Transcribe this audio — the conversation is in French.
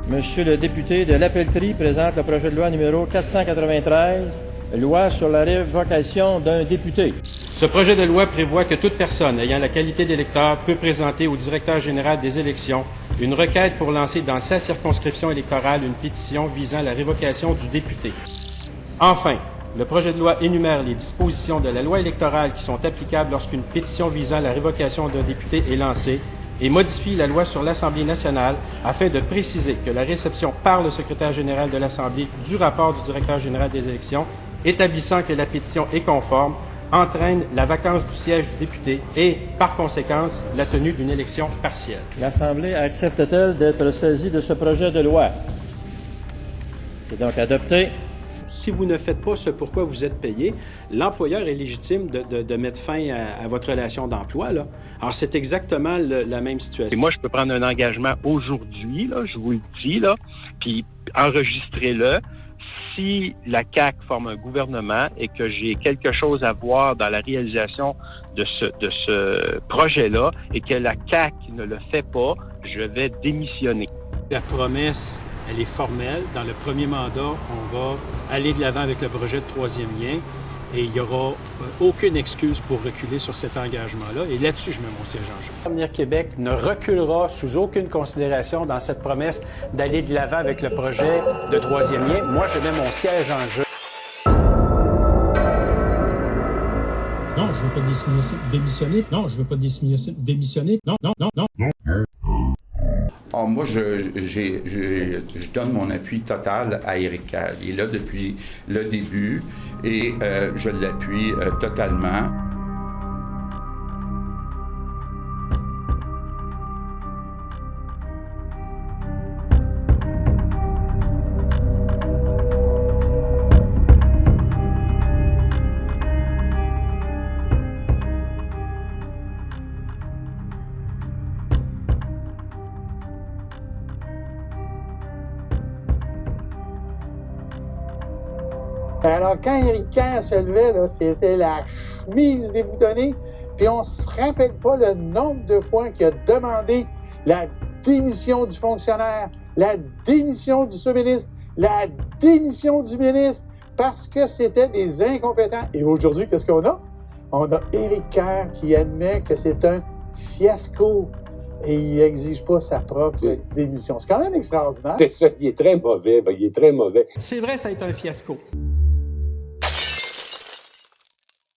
Monsieur le député de La Pelletrie présente le projet de loi numéro 493, loi sur la révocation d'un député. Ce projet de loi prévoit que toute personne ayant la qualité d'électeur peut présenter au directeur général des élections une requête pour lancer dans sa circonscription électorale une pétition visant la révocation du député. Enfin, le projet de loi énumère les dispositions de la loi électorale qui sont applicables lorsqu'une pétition visant la révocation d'un député est lancée et modifie la loi sur l'Assemblée nationale afin de préciser que la réception par le secrétaire général de l'Assemblée du rapport du directeur général des élections établissant que la pétition est conforme entraîne la vacance du siège du député et, par conséquence, la tenue d'une élection partielle. L'Assemblée accepte-t-elle d'être saisie de ce projet de loi? C'est donc adopté. Si vous ne faites pas ce pourquoi vous êtes payé, l'employeur est légitime de mettre fin à votre relation d'emploi, là. Alors, c'est exactement la même situation. Et moi, je peux prendre un engagement aujourd'hui, là, je vous le dis, là, puis enregistrez-le. Si la CAQ forme un gouvernement et que j'ai quelque chose à voir dans la réalisation de ce projet-là et que la CAQ ne le fait pas, je vais démissionner. La promesse, elle est formelle. Dans le premier mandat, on va aller de l'avant avec le projet de troisième lien et il n'y aura aucune excuse pour reculer sur cet engagement-là. Et là-dessus, je mets mon siège en jeu. Avenir Québec ne reculera sous aucune considération dans cette promesse d'aller de l'avant avec le projet de troisième lien. Moi, je mets mon siège en jeu. Non, je ne veux pas démissionner. Non, je ne veux pas démissionner. Non. Alors moi, je donne mon appui total à Éric Kerr. Il est là depuis le début et je l'appuie totalement. Alors, quand Éric Kerr se levait, là, c'était la chemise déboutonnée, puis on se rappelle pas le nombre de fois qu'il a demandé la démission du fonctionnaire, la démission du sous-ministre, la démission du ministre, parce que c'était des incompétents. Et aujourd'hui, qu'est-ce qu'on a? On a Éric Kerr qui admet que c'est un fiasco et il n'exige pas sa propre démission. C'est quand même extraordinaire. C'est ça, il est très mauvais, il est très mauvais. C'est vrai, ça a été un fiasco.